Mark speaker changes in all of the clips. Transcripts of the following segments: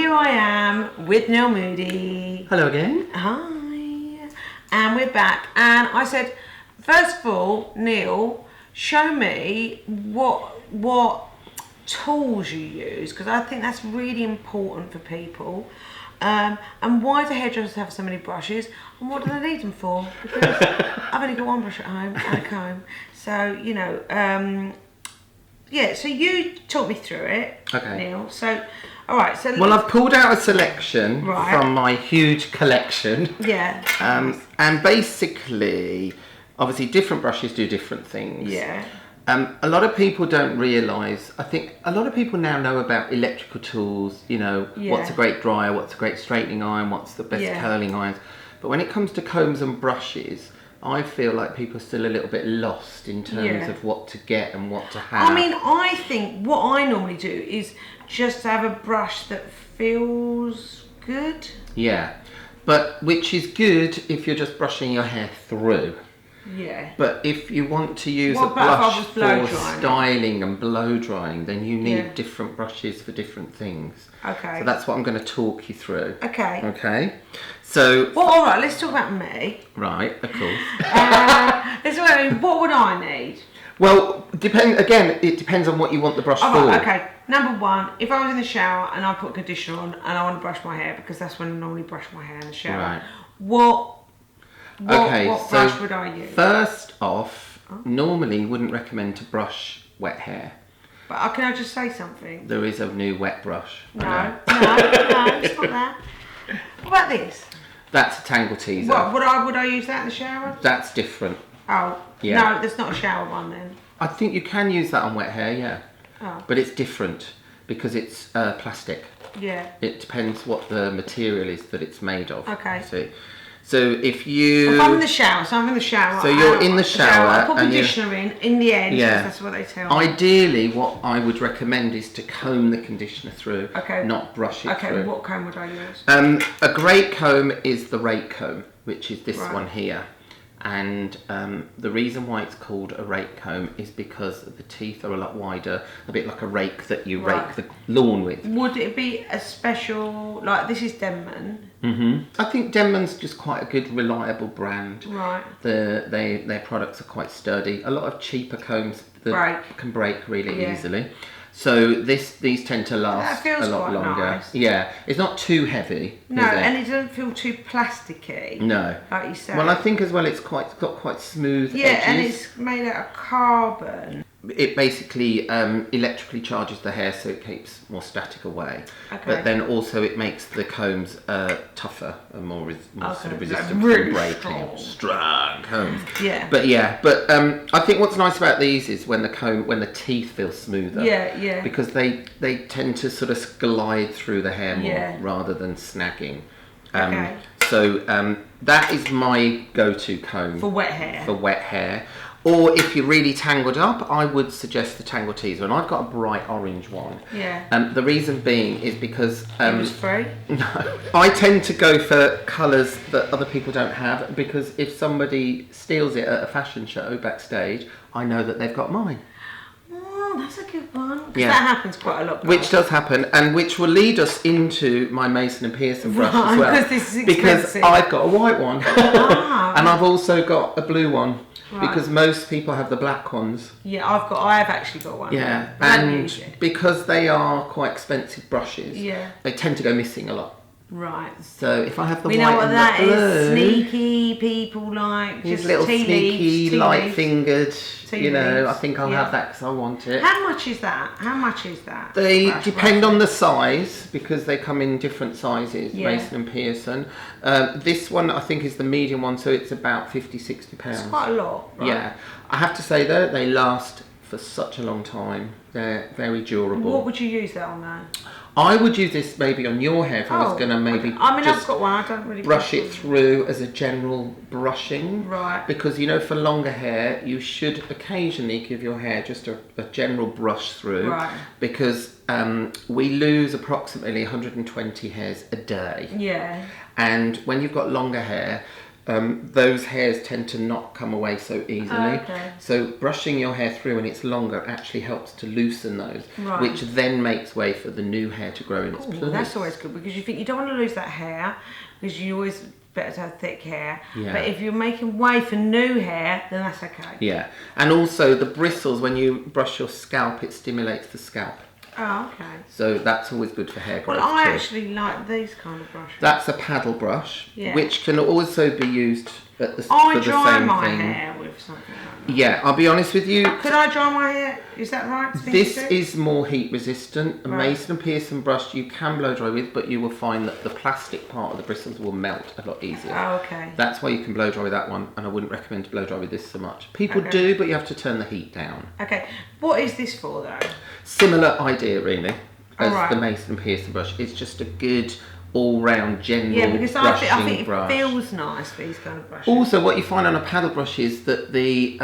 Speaker 1: here I am with Neil Moodie.
Speaker 2: Hello again.
Speaker 1: Hi. And we're back. And I said, first of all, Neil, show me what tools you use, because I think that's really important for people. And why do hairdressers have so many brushes, and what do they need them for? Because I've only got one brush at home and a comb. So, you know, yeah, so you talk me through it,
Speaker 2: Okay.
Speaker 1: Neil. So, all right. So
Speaker 2: Well, I've pulled out a selection
Speaker 1: Right.
Speaker 2: from my huge collection.
Speaker 1: Yeah.
Speaker 2: And basically, obviously, different brushes do different things.
Speaker 1: Yeah.
Speaker 2: A lot of people don't realise, I think a lot of people now know about electrical tools, you know, what's a great dryer, what's a great straightening iron, what's the best curling irons. But when it comes to combs and brushes, I feel like people are still a little bit lost in terms of what to get and what to have.
Speaker 1: I mean, I think what I normally do is just have a brush that feels good.
Speaker 2: Yeah, but which is good if you're just brushing your hair through.
Speaker 1: Yeah.
Speaker 2: But if you want to use
Speaker 1: What
Speaker 2: a
Speaker 1: about if I
Speaker 2: brush
Speaker 1: was
Speaker 2: for
Speaker 1: blow drying?
Speaker 2: styling and blow drying, then you need
Speaker 1: Yeah.
Speaker 2: different brushes for different things.
Speaker 1: Okay.
Speaker 2: So that's what I'm going to talk you through.
Speaker 1: Okay.
Speaker 2: Okay. So,
Speaker 1: Well, all right. Let's talk about me.
Speaker 2: right, of course.
Speaker 1: Let's talk about what would I need.
Speaker 2: Well, it depends on what you want the brush
Speaker 1: Oh,
Speaker 2: for.
Speaker 1: right, okay. Number one, if I was in the shower and I put conditioner on and I want to brush my hair, because that's when I normally brush my hair in the shower.
Speaker 2: Right.
Speaker 1: What
Speaker 2: So
Speaker 1: brush would I use?
Speaker 2: First off, normally wouldn't recommend to brush wet hair.
Speaker 1: But can I just say something?
Speaker 2: There is a new wet brush.
Speaker 1: No, it's not that. What about this?
Speaker 2: That's a tangle teaser.
Speaker 1: What would I use that in the shower?
Speaker 2: That's different.
Speaker 1: Oh,
Speaker 2: Yeah.
Speaker 1: no, that's not a shower one then.
Speaker 2: I think you can use that on wet hair, yeah.
Speaker 1: Oh.
Speaker 2: But it's different because it's plastic.
Speaker 1: Yeah.
Speaker 2: It depends what the material is that it's made of.
Speaker 1: Okay.
Speaker 2: So if you...
Speaker 1: If I'm in the shower, so I'm in the shower.
Speaker 2: So you're in the shower
Speaker 1: I put
Speaker 2: and
Speaker 1: conditioner in the end,
Speaker 2: Yeah.
Speaker 1: because that's what they tell me.
Speaker 2: Ideally, what I would recommend is to comb the conditioner through,
Speaker 1: Okay.
Speaker 2: not brush it
Speaker 1: Okay,
Speaker 2: through.
Speaker 1: what comb would I use?
Speaker 2: A great comb is the rake comb, which is this
Speaker 1: Right.
Speaker 2: one here. And the reason why it's called a rake comb is because the teeth are a lot wider, a bit like a rake that you
Speaker 1: Right.
Speaker 2: rake the lawn with.
Speaker 1: Would it be a special, like this is Denman?
Speaker 2: I think Denman's just quite a good, reliable brand.
Speaker 1: Right.
Speaker 2: Their products are quite sturdy. A lot of cheaper combs that can break really easily. So these tend to last
Speaker 1: That feels
Speaker 2: a lot
Speaker 1: quite
Speaker 2: longer.
Speaker 1: nice.
Speaker 2: Yeah, it's not too heavy.
Speaker 1: No,
Speaker 2: is it?
Speaker 1: and it doesn't feel too plasticky.
Speaker 2: No.
Speaker 1: Like you said.
Speaker 2: Well, I think as well it's got quite smooth edges.
Speaker 1: and it's made out of carbon.
Speaker 2: It basically electrically charges the hair so it keeps more static away.
Speaker 1: Okay.
Speaker 2: But then also it makes the combs tougher and more sort of resistant
Speaker 1: really
Speaker 2: to breaking. Strong combs.
Speaker 1: Yeah.
Speaker 2: But I think what's nice about these is when the teeth feel smoother.
Speaker 1: Yeah.
Speaker 2: Because they tend to sort of glide through the hair more rather than snagging.
Speaker 1: Okay.
Speaker 2: So that is my go-to comb
Speaker 1: For wet hair.
Speaker 2: For wet hair. Or if you're really tangled up, I would suggest the tangle teaser, and I've got a bright orange one.
Speaker 1: Yeah.
Speaker 2: The reason being is because
Speaker 1: It was free.
Speaker 2: no, I tend to go for colours that other people don't have, because if somebody steals it at a fashion show backstage, I know that they've got mine.
Speaker 1: Oh, that's a good one. 'Cause
Speaker 2: Yeah.
Speaker 1: that happens quite a lot.
Speaker 2: Which does happen, and which will lead us into my Mason and Pearson brush as well.
Speaker 1: Because this is
Speaker 2: because
Speaker 1: expensive.
Speaker 2: I've got a white one, and I've also got a blue one.
Speaker 1: Right.
Speaker 2: Because most people have the black ones.
Speaker 1: Yeah, I have actually got one.
Speaker 2: Yeah,
Speaker 1: I don't
Speaker 2: and
Speaker 1: use it.
Speaker 2: because they are quite expensive brushes, they tend to go missing a lot.
Speaker 1: Right.
Speaker 2: So if I have the
Speaker 1: We
Speaker 2: white
Speaker 1: know what
Speaker 2: and
Speaker 1: that
Speaker 2: the blue,
Speaker 1: is. Sneaky people like
Speaker 2: these
Speaker 1: just
Speaker 2: little
Speaker 1: tea
Speaker 2: sneaky,
Speaker 1: leaves, tea
Speaker 2: light-fingered,
Speaker 1: Tea
Speaker 2: you know,
Speaker 1: leaves.
Speaker 2: I think I'll have that because I want it.
Speaker 1: How much is that?
Speaker 2: They
Speaker 1: Brush,
Speaker 2: depend
Speaker 1: roughly?
Speaker 2: on the size, because they come in different sizes,
Speaker 1: Yeah.
Speaker 2: Mason and Pearson. This one I think is the medium one, so it's about £50-60.
Speaker 1: It's quite a lot. Right?
Speaker 2: Yeah, I have to say though, they last for such a long time. They're very durable.
Speaker 1: What would you use that on though?
Speaker 2: I would use this maybe on your hair if I was going to maybe
Speaker 1: I've
Speaker 2: just
Speaker 1: got one. I don't really
Speaker 2: brush it through as a general brushing.
Speaker 1: Right.
Speaker 2: Because, you know, for longer hair, you should occasionally give your hair just a general brush through.
Speaker 1: Right.
Speaker 2: Because we lose approximately 120 hairs a day.
Speaker 1: Yeah.
Speaker 2: And when you've got longer hair, those hairs tend to not come away so easily.
Speaker 1: Okay.
Speaker 2: So brushing your hair through when it's longer actually helps to loosen those,
Speaker 1: Right.
Speaker 2: which then makes way for the new hair to grow in its place.
Speaker 1: That's always good, because you think you don't want to lose that hair, because you always better to have thick hair.
Speaker 2: Yeah.
Speaker 1: But if you're making way for new hair, then that's okay.
Speaker 2: Yeah, and also the bristles, when you brush your scalp, it stimulates the scalp.
Speaker 1: Oh, okay.
Speaker 2: So that's always good for hair growth
Speaker 1: Well, I
Speaker 2: too.
Speaker 1: actually like these kind of brushes.
Speaker 2: That's a paddle brush,
Speaker 1: Yeah.
Speaker 2: which can also be used at the,
Speaker 1: I
Speaker 2: for the
Speaker 1: dry
Speaker 2: same
Speaker 1: my
Speaker 2: thing.
Speaker 1: hair with something like that.
Speaker 2: Yeah, I'll be honest with you.
Speaker 1: Could I dry my hair? Is that right? to think
Speaker 2: This
Speaker 1: to do?
Speaker 2: is more heat resistant. A
Speaker 1: Right.
Speaker 2: Mason and Pearson brush you can blow dry with, but you will find that the plastic part of the bristles will melt a lot easier.
Speaker 1: Oh, okay.
Speaker 2: That's why you can blow dry with that one, and I wouldn't recommend to blow dry with this so much. People
Speaker 1: Okay.
Speaker 2: do, but you have to turn the heat down.
Speaker 1: Okay. What is this for, though?
Speaker 2: Similar idea, really, as
Speaker 1: Alright.
Speaker 2: the Mason and Pearson brush. It's just a good all-round general
Speaker 1: Yeah, because I
Speaker 2: brushing
Speaker 1: think it
Speaker 2: brush.
Speaker 1: feels nice, these kind of brushes.
Speaker 2: Also, what you find on a paddle brush is that the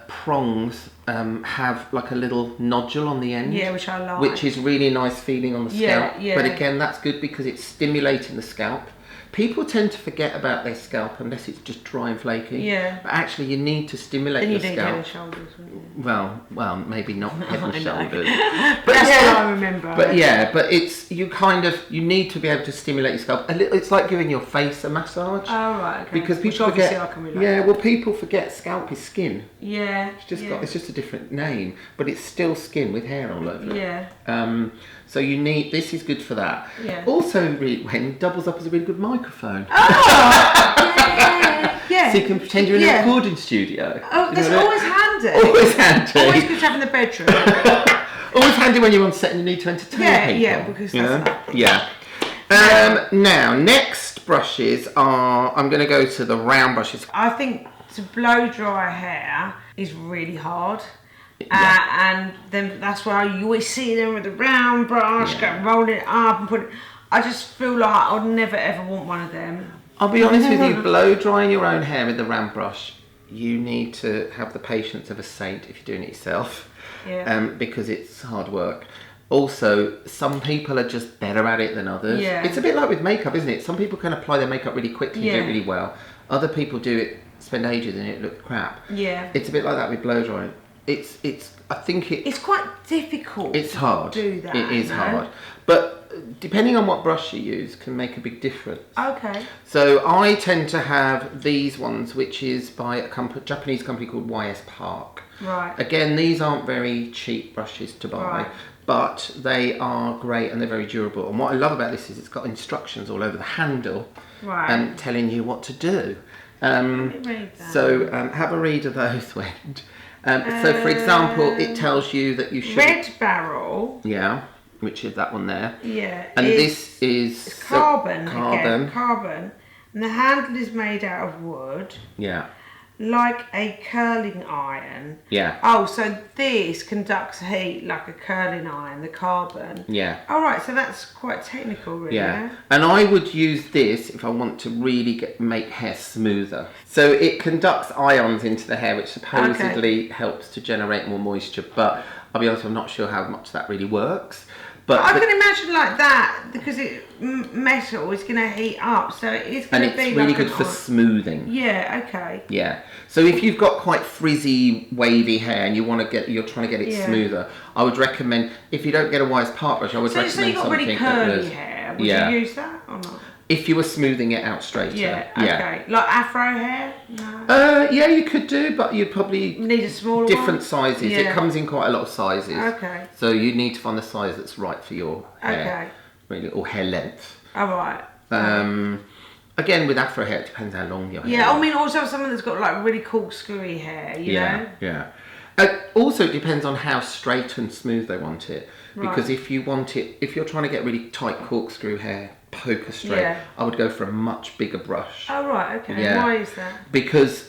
Speaker 2: prongs have like a little nodule on the end.
Speaker 1: Yeah, which I like.
Speaker 2: Which is really nice feeling on the
Speaker 1: Yeah,
Speaker 2: scalp.
Speaker 1: yeah.
Speaker 2: But again, that's good because it's stimulating the scalp. People tend to forget about their scalp unless it's just dry and flaky.
Speaker 1: Yeah.
Speaker 2: But actually, you need to stimulate
Speaker 1: Then you
Speaker 2: your
Speaker 1: do head and
Speaker 2: scalp.
Speaker 1: shoulders, wouldn't you?
Speaker 2: Well, maybe not head and
Speaker 1: I know.
Speaker 2: shoulders.
Speaker 1: But that's
Speaker 2: yeah.
Speaker 1: what I remember.
Speaker 2: But yeah, but it's you need to be able to stimulate your scalp. It's like giving your face a massage.
Speaker 1: Oh, right, okay.
Speaker 2: Because
Speaker 1: Which
Speaker 2: people
Speaker 1: obviously
Speaker 2: forget.
Speaker 1: I can relate.
Speaker 2: Yeah, well, people forget scalp is skin.
Speaker 1: Yeah.
Speaker 2: It's just a different name, but it's still skin with hair all over it.
Speaker 1: Yeah.
Speaker 2: So this is good for that.
Speaker 1: Yeah.
Speaker 2: Also, when doubles up as a really good microphone.
Speaker 1: Yeah.
Speaker 2: So you can pretend you're in a recording studio.
Speaker 1: Oh,
Speaker 2: You
Speaker 1: that's
Speaker 2: know what I
Speaker 1: always
Speaker 2: mean?
Speaker 1: handy.
Speaker 2: Always handy.
Speaker 1: Always good to have in the bedroom.
Speaker 2: Always handy when you're on set and you need to entertain people.
Speaker 1: Yeah, because that's that.
Speaker 2: Yeah. Now, next brushes are, I'm going to go to the round brushes.
Speaker 1: I think to blow dry hair is really hard.
Speaker 2: Yeah.
Speaker 1: And then that's why you always see them with the round brush,
Speaker 2: Yeah.
Speaker 1: go rolling it up and put it. I just feel like I would never ever want one of them.
Speaker 2: I'll be honest with you, blow drying your own hair with the round brush, you need to have the patience of a saint if you're doing it yourself.
Speaker 1: Yeah.
Speaker 2: Because it's hard work. Also, some people are just better at it than others.
Speaker 1: Yeah.
Speaker 2: It's a bit like with makeup, isn't it? Some people can apply their makeup really quickly and do it really well. Other people do it, spend ages and it looks crap.
Speaker 1: Yeah.
Speaker 2: It's a bit like that with blow drying. I think
Speaker 1: It's quite difficult.
Speaker 2: it's hard.
Speaker 1: To do that.
Speaker 2: It is
Speaker 1: you know?
Speaker 2: hard. But depending on what brush you use can make a big difference.
Speaker 1: Okay.
Speaker 2: So I tend to have these ones, which is by a Japanese company called YS Park.
Speaker 1: Right.
Speaker 2: Again, these aren't very cheap brushes to buy,
Speaker 1: Right.
Speaker 2: but they are great and they're very durable. And what I love about this is it's got instructions all over the handle,
Speaker 1: Right.
Speaker 2: telling you what to do.
Speaker 1: Let me read that.
Speaker 2: So have a read of those, Wendy. So, for example, it tells you that you should.
Speaker 1: Red barrel.
Speaker 2: Yeah, which is that one there.
Speaker 1: Yeah.
Speaker 2: And
Speaker 1: it's-
Speaker 2: this is
Speaker 1: It's carbon.
Speaker 2: Carbon.
Speaker 1: Again, carbon. And the handle is made out of wood,
Speaker 2: Yeah.
Speaker 1: like a curling iron.
Speaker 2: Yeah.
Speaker 1: Oh, so this conducts heat like a curling iron, the carbon.
Speaker 2: Yeah.
Speaker 1: All right, so that's quite technical, really.
Speaker 2: Yeah, and I would use this if I want to really make hair smoother. So it conducts ions into the hair, which supposedly helps to generate more moisture. But I'll be honest, I'm not sure how much that really works. But
Speaker 1: I can imagine like that, because metal is going to heat up, so it's
Speaker 2: and
Speaker 1: going to be
Speaker 2: it's really
Speaker 1: like
Speaker 2: good for smoothing.
Speaker 1: Yeah, okay.
Speaker 2: Yeah. So if you've got quite frizzy, wavy hair and you're trying to get it
Speaker 1: Yeah.
Speaker 2: smoother, I would recommend, if you don't get a wise part brush, I would
Speaker 1: So
Speaker 2: recommend
Speaker 1: you've got
Speaker 2: something
Speaker 1: really
Speaker 2: that
Speaker 1: curly
Speaker 2: was,
Speaker 1: hair, would
Speaker 2: yeah.
Speaker 1: you use that or not?
Speaker 2: If you were smoothing it out straighter.
Speaker 1: Yeah, okay. Like afro hair? No.
Speaker 2: Yeah, you could do, but you'd probably
Speaker 1: Need a smaller
Speaker 2: different
Speaker 1: one?
Speaker 2: sizes. It
Speaker 1: Yeah.
Speaker 2: comes in quite a lot of sizes.
Speaker 1: Okay.
Speaker 2: So you need to find the size that's right for your hair,
Speaker 1: Okay.
Speaker 2: really, or hair length.
Speaker 1: All right.
Speaker 2: Again, with afro hair, it depends how long your hair.
Speaker 1: Yeah,
Speaker 2: is.
Speaker 1: I mean, also someone that's got like really corkscrewy hair, you know?
Speaker 2: Yeah. Also, it depends on how straight and smooth they want it. Because
Speaker 1: Right.
Speaker 2: if you're trying to get really tight corkscrew hair, poker straight,
Speaker 1: Yeah.
Speaker 2: I would go for a much bigger brush.
Speaker 1: Oh, right, okay.
Speaker 2: Yeah.
Speaker 1: Why is that?
Speaker 2: Because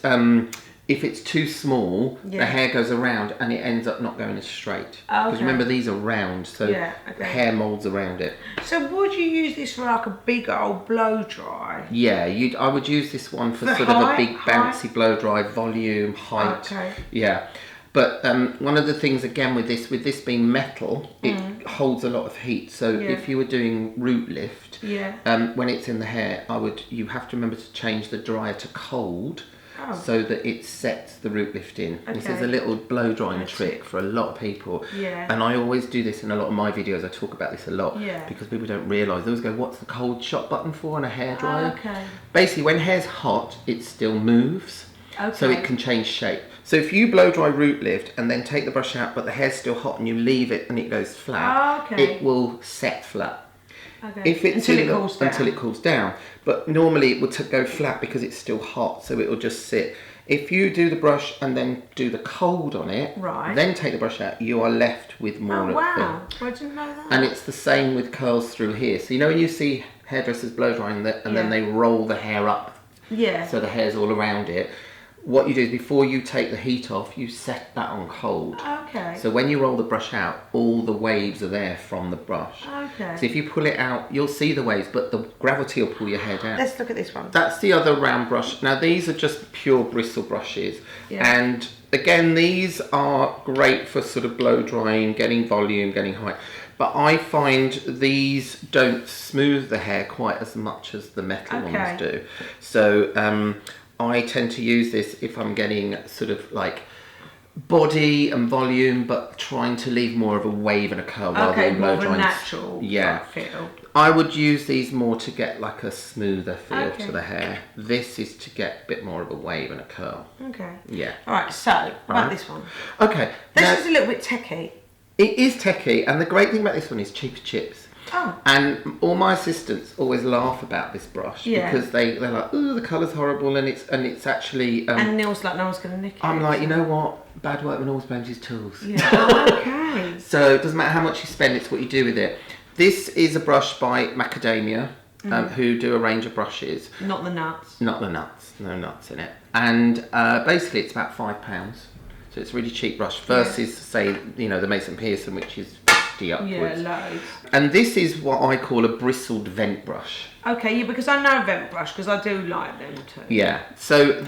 Speaker 2: if it's too small,
Speaker 1: Yeah.
Speaker 2: the hair goes around and it ends up not going as straight.
Speaker 1: Oh,
Speaker 2: Because
Speaker 1: okay.
Speaker 2: remember, these are round, so
Speaker 1: Yeah, okay.
Speaker 2: the hair moulds around it.
Speaker 1: So would you use this for like a big old blow dry?
Speaker 2: Yeah, I would use this one for
Speaker 1: For
Speaker 2: sort of a
Speaker 1: height?
Speaker 2: big bouncy blow dry, volume, height.
Speaker 1: Okay.
Speaker 2: Yeah. But one of the things again with this being metal, it holds a lot of heat. So if you were doing root lift, when it's in the hair, you have to remember to change the dryer to cold. So that it sets the root lift in. Okay. This is a little blow drying trick for a lot of people. Yeah. And I always do this in a lot of my videos. I talk about this a lot because people don't realise. They always go, what's the cold shot button for on a hairdryer? Okay. Basically, when hair's hot, it still moves. Okay. So it can change shape. So if you blow dry root lift and then take the brush out, but the hair's still hot and you leave it and it goes flat, it will set flat. Okay. If it's until it cools down. But normally it will go flat because it's still hot, so it will just sit. If you do the brush and then do the cold on it, then take the brush out, you are left with more of them.
Speaker 1: Wow, I didn't know that.
Speaker 2: And it's the same with curls through here. So you know when you see hairdressers blow drying and then they roll the hair up, so the hair's all around it. What you do is before you take the heat off, you set that on cold. Okay. So when you roll the brush out, all the waves are there from the brush. Okay. So if you pull it out, you'll see the waves, but the gravity will pull your hair down.
Speaker 1: Let's look at this one.
Speaker 2: That's the other round brush. Now these are just pure bristle brushes. Yeah. And again, these are great for sort of blow drying, getting volume, getting height. But I find these don't smooth the hair quite as much as the metal ones do. So I tend to use this if I'm getting sort of like body and volume, but trying to leave more of a wave and a curl rather than blow drying.
Speaker 1: Natural feel.
Speaker 2: I would use these more to get like a smoother feel to the hair. This is to get a bit more of a wave and a curl. Okay. Yeah.
Speaker 1: All right. So about this one.
Speaker 2: Okay.
Speaker 1: This is a little bit techie.
Speaker 2: It is techie, and the great thing about this one is cheaper chips. Oh. And all my assistants always laugh about this brush because they're like, oh, the colour's horrible, and it's actually.
Speaker 1: And Neil's like, no one's gonna nick it.
Speaker 2: I'm like, you know what? Bad workman always blames his tools.
Speaker 1: Yeah. Okay.
Speaker 2: So it doesn't matter how much you spend; it's what you do with it. This is a brush by Macadamia, who do a range of brushes.
Speaker 1: Not the nuts.
Speaker 2: Not the nuts. No nuts in it. And basically, it's about £5. So it's a really cheap brush versus, say, the Mason Pearson, which is upwards.
Speaker 1: Yeah, loads.
Speaker 2: And this is what I call a bristled vent brush.
Speaker 1: Okay, because I know vent brush, because I do like them too.
Speaker 2: Yeah, so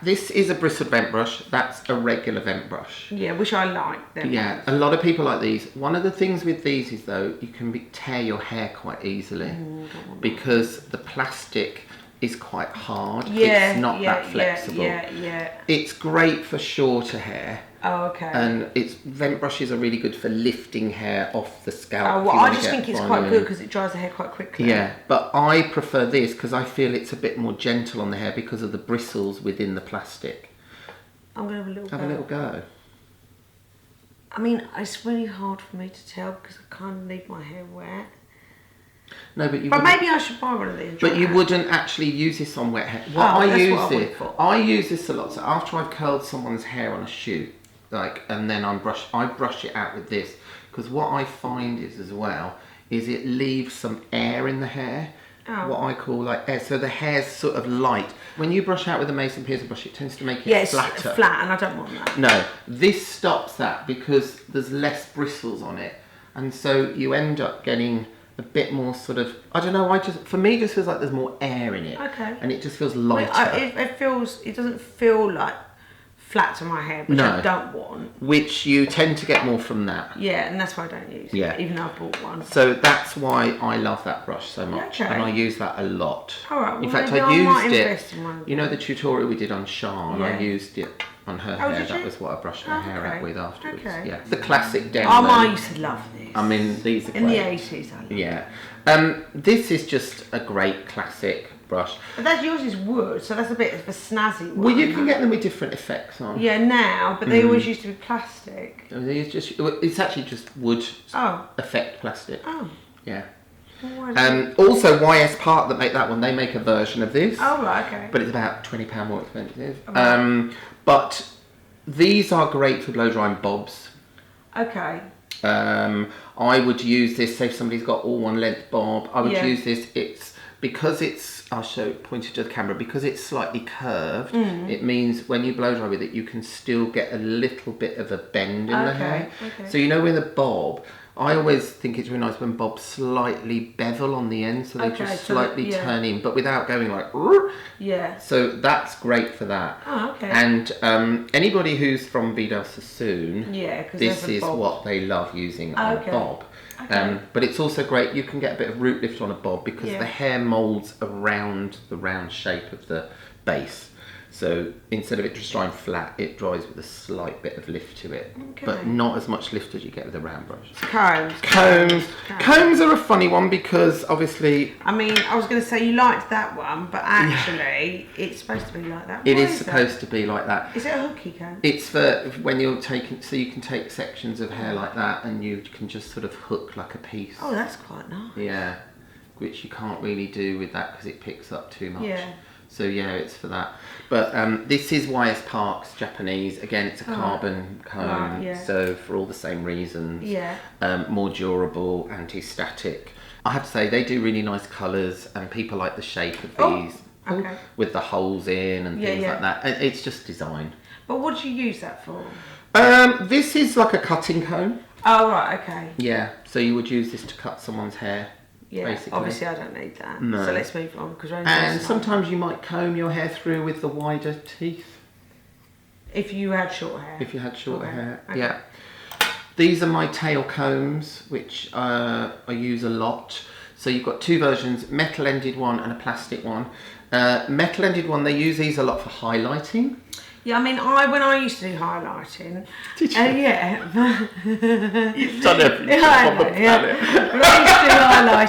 Speaker 2: this is a bristled vent brush. That's a regular vent brush.
Speaker 1: Yeah, which I like them.
Speaker 2: Yeah, a lot of people like these. One of the things with these is though, you can tear your hair quite easily because the plastic is quite hard. It's not that flexible. Yeah. It's great for shorter hair.
Speaker 1: Oh, okay.
Speaker 2: And vent brushes are really good for lifting hair off the scalp.
Speaker 1: Oh, well, I just think it's quite good because it dries the hair quite quickly.
Speaker 2: Yeah, but I prefer this because I feel it's a bit more gentle on the hair because of the bristles within the plastic.
Speaker 1: I'm going to
Speaker 2: have a little go.
Speaker 1: I mean, it's really hard for me to tell because I kind of leave my hair wet.
Speaker 2: No, but
Speaker 1: maybe I should buy one of these.
Speaker 2: But you wouldn't actually use this on wet hair. I use this a lot. So after I've curled someone's hair on a shoot, and then I brush it out with this because what I find is as well is it leaves some air in the hair. Oh. What I call air. So the hair's sort of light. When you brush out with a Mason Pearson brush, it tends to make it flatter.
Speaker 1: It's flat, and I don't want that.
Speaker 2: No, this stops that because there's less bristles on it, and so you end up getting a bit more sort of, I don't know, for me it just feels like there's more air in it. Okay. And it just feels lighter.
Speaker 1: It doesn't feel like flat to my hair, which I don't want.
Speaker 2: Which you tend to get more from that.
Speaker 1: Yeah, and that's why I don't use it, even though I bought one.
Speaker 2: So that's why I love that brush so much. Okay. And I use that a lot.
Speaker 1: Alright,
Speaker 2: in fact, I used it, the tutorial we did on Sean, I used it on her hair. That was what I brushed her hair out with afterwards. Okay. Yeah. The classic demo.
Speaker 1: I used to love this.
Speaker 2: I mean, these are great.
Speaker 1: In the 80s, I loved it.
Speaker 2: Yeah. This is just a great classic brush.
Speaker 1: But yours is wood, so that's a bit of a snazzy one.
Speaker 2: Well, you can get them with different effects on.
Speaker 1: Yeah, now, but they always used to be plastic.
Speaker 2: It's actually just wood effect plastic.
Speaker 1: Oh.
Speaker 2: Yeah. Also, YS Part that make that one, they make a version of this.
Speaker 1: Oh, right, okay.
Speaker 2: But it's about £20 more expensive. Okay. But these are great for blow drying bobs.
Speaker 1: Okay.
Speaker 2: I would use this, say if somebody's got all one length bob, I would use this. I'll show it pointed to the camera, because it's slightly curved, it means when you blow dry with it, you can still get a little bit of a bend in the hair. Okay. So with a bob, I always think it's really nice when bobs slightly bevel on the end, so they just slightly turn in, but without going like.
Speaker 1: Yeah.
Speaker 2: So that's great for that.
Speaker 1: Oh, okay.
Speaker 2: And anybody who's from Vidal Sassoon, this is what they love using on a bob. Okay. But it's also great. You can get a bit of root lift on a bob because the hair molds around the round shape of the base. So instead of it just drying flat, it dries with a slight bit of lift to it, but not as much lift as you get with a round brush. Combs are a funny one because obviously...
Speaker 1: I mean, I was going to say you liked that one, but actually it's supposed to be like that.
Speaker 2: It is supposed to be like that.
Speaker 1: Is it a hooky comb?
Speaker 2: It's for when you're taking, so you can take sections of hair like that and you can just sort of hook like a piece.
Speaker 1: Oh, that's quite nice.
Speaker 2: Yeah, which you can't really do with that because it picks up too much. Yeah. So yeah, it's for that. But this is YS Park's Japanese. Again, it's a carbon comb, so for all the same reasons. Yeah. More durable, anti-static. I have to say, they do really nice colours, and people like the shape of these. Okay. With the holes in and things like that. It's just design.
Speaker 1: But what do you use that for?
Speaker 2: This is like a cutting comb.
Speaker 1: Oh, right, okay.
Speaker 2: Yeah, so you would use this to cut someone's hair.
Speaker 1: Yeah,
Speaker 2: basically.
Speaker 1: Obviously I don't need that.
Speaker 2: No.
Speaker 1: So let's move on.
Speaker 2: And sometimes you might comb your hair through with the wider teeth.
Speaker 1: If you had short hair.
Speaker 2: If you had shorter hair, yeah. These are my tail combs, which I use a lot. So you've got two versions, metal-ended one and a plastic one. Metal-ended one, they use these a lot for highlighting.
Speaker 1: Yeah, I mean, when I used to do highlighting...
Speaker 2: Did you?
Speaker 1: Yeah.
Speaker 2: You've done everything on the planet.
Speaker 1: When I used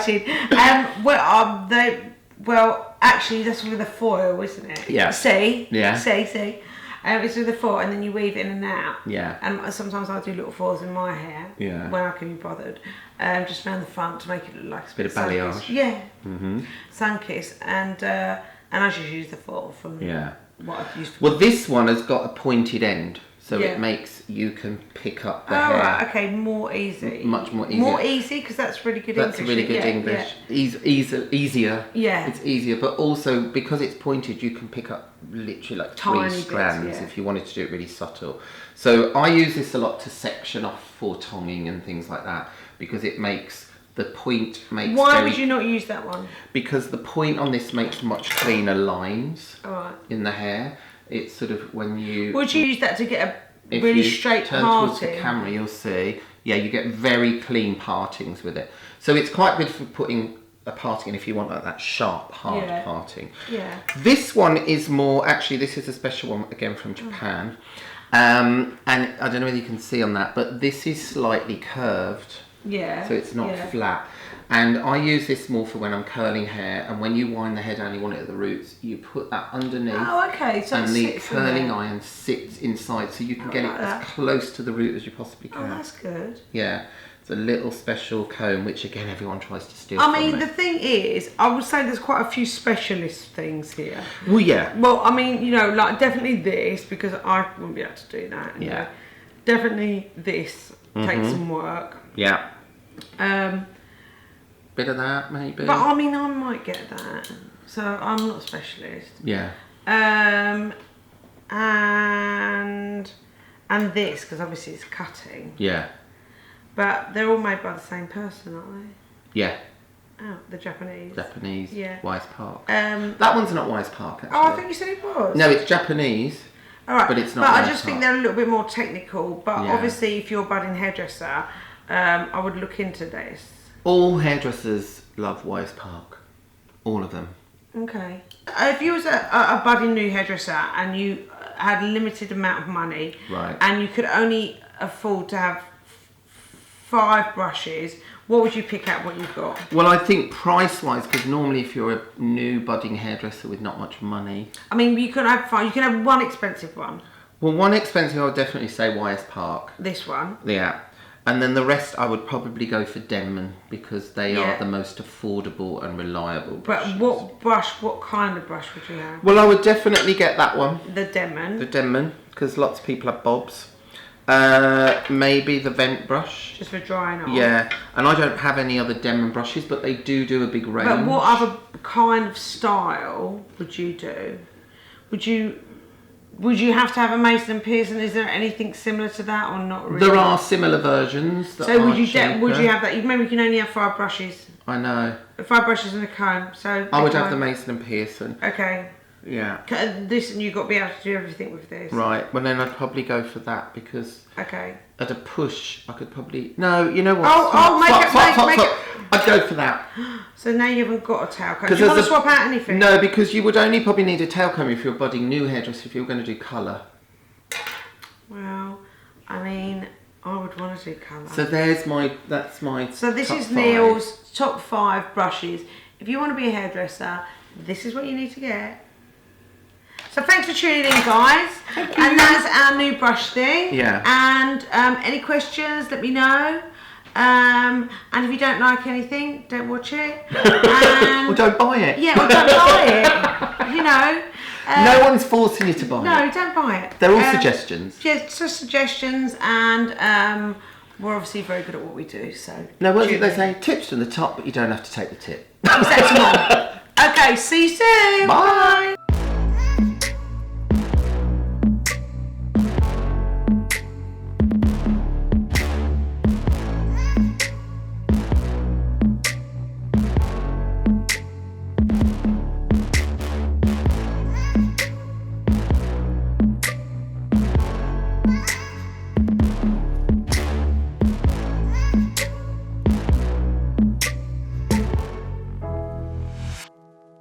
Speaker 1: to do highlighting, well, actually, that's with a foil, isn't it?
Speaker 2: Yeah.
Speaker 1: See?
Speaker 2: Yeah.
Speaker 1: See? It's with a foil, and then you weave in and out.
Speaker 2: Yeah.
Speaker 1: And sometimes I do little foils in my hair.
Speaker 2: Yeah.
Speaker 1: When I can be bothered. Just around the front to make it look like
Speaker 2: a bit of balayage.
Speaker 1: Yeah. Sun-kissed. And I just use the foil from...
Speaker 2: Yeah.
Speaker 1: What I've used.
Speaker 2: Well, this one has got a pointed end, so it makes you can pick up the hair.
Speaker 1: Right, okay, more easy.
Speaker 2: Much more easy.
Speaker 1: More easy because that's really good English.
Speaker 2: That's really good English. Yeah. Easier.
Speaker 1: Yeah.
Speaker 2: It's easier, but also because it's pointed, you can pick up literally like tiny 3 strands if you wanted to do it really subtle. So I use this a lot to section off for tonging and things like that because it makes. The point makes...
Speaker 1: Why would you not use that one?
Speaker 2: Because the point on this makes much cleaner lines in the hair. It's sort of when you...
Speaker 1: Would you use that to get a really straight parting?
Speaker 2: If you turn towards the camera, you'll see, you get very clean partings with it. So it's quite good for putting a parting in if you want like that sharp, hard parting. Yeah. This one is more... Actually, this is a special one, again, from Japan. And I don't know whether you can see on that, but this is slightly curved. Yeah. So it's not flat. And I use this more for when I'm curling hair, and when you wind the hair down, you want it at the roots, you put that underneath.
Speaker 1: Oh, okay. So
Speaker 2: and the curling iron sits inside, so you can get it as close to the root as you possibly can.
Speaker 1: Oh, that's good.
Speaker 2: Yeah. It's a little special comb, which again, everyone tries to steal from
Speaker 1: me. The thing is, I would say there's quite a few specialist things here.
Speaker 2: Well, yeah.
Speaker 1: Well, I mean, like definitely this, because I wouldn't be able to do that.
Speaker 2: Yeah.
Speaker 1: Definitely this takes some work.
Speaker 2: Yeah. Bit of that, maybe.
Speaker 1: But I mean, I might get that. So I'm not a specialist.
Speaker 2: Yeah.
Speaker 1: And this, because obviously it's cutting.
Speaker 2: Yeah.
Speaker 1: But they're all made by the same person, aren't they?
Speaker 2: Yeah.
Speaker 1: Oh, the Japanese.
Speaker 2: Japanese.
Speaker 1: Yeah.
Speaker 2: Wise Park. That one's not Wise Park, actually.
Speaker 1: Oh, I think you said it was.
Speaker 2: No, it's Japanese.
Speaker 1: All right.
Speaker 2: But it's not.
Speaker 1: But
Speaker 2: Wise
Speaker 1: I just
Speaker 2: Park.
Speaker 1: think they're a little bit more technical. But obviously, if you're a budding hairdresser, I would look into this.
Speaker 2: All hairdressers love Wise Park. All of them.
Speaker 1: Okay. If you was a budding new hairdresser and you had a limited amount of money,
Speaker 2: right,
Speaker 1: and you could only afford to have 5 brushes, what would you pick out what you've got?
Speaker 2: Well, I think price-wise, because normally if you're a new budding hairdresser with not much money...
Speaker 1: I mean, you can have 5. You can have one expensive one.
Speaker 2: Well, one expensive, I would definitely say YS Park.
Speaker 1: This one?
Speaker 2: Yeah. And then the rest, I would probably go for Denman, because they are the most affordable and reliable brushes.
Speaker 1: But what kind of brush would you have?
Speaker 2: Well, I would definitely get that one.
Speaker 1: The Denman?
Speaker 2: The Denman, because lots of people have bobs. Maybe the vent brush.
Speaker 1: Just for drying off.
Speaker 2: Yeah, and I don't have any other Denman brushes, but they do a big range.
Speaker 1: But what other kind of style would you do? Would you would you have to have a Mason and Pearson? Is there anything similar to that or not really?
Speaker 2: There are similar versions. That
Speaker 1: so would you
Speaker 2: cheaper.
Speaker 1: have that? Remember, you can only have 5 brushes.
Speaker 2: I know.
Speaker 1: 5 brushes and a comb. So
Speaker 2: I would have the Mason and Pearson.
Speaker 1: Okay.
Speaker 2: Yeah.
Speaker 1: This, and you've got to be able to do everything with this.
Speaker 2: Right. Well, then I'd probably go for that because.
Speaker 1: Okay.
Speaker 2: At a push, I could probably. No, you know what?
Speaker 1: Make it.
Speaker 2: I'd go for that.
Speaker 1: So now you haven't got a tail comb. Do you want to swap out anything?
Speaker 2: No, because you would only probably need a tail comb if you're a budding new hairdresser, if you were going to do colour.
Speaker 1: Well, I mean, I would want to do colour.
Speaker 2: So that's my.
Speaker 1: So this is
Speaker 2: 5.
Speaker 1: Neil's top 5 brushes. If you want to be a hairdresser, this is what you need to get. So thanks for tuning in, guys.
Speaker 2: Thank you.
Speaker 1: And that's our new brush thing.
Speaker 2: Yeah.
Speaker 1: And any questions, let me know. And if you don't like anything, don't watch it. And,
Speaker 2: or don't buy it.
Speaker 1: Yeah, or don't buy it. You know.
Speaker 2: No one's forcing you to buy it.
Speaker 1: No, don't buy it.
Speaker 2: They're all suggestions.
Speaker 1: Yeah, just suggestions, and we're obviously very good at what we do. So.
Speaker 2: No, what did they say? Tips from the top, but you don't have to take the tip.
Speaker 1: Okay, see you soon.
Speaker 2: Bye.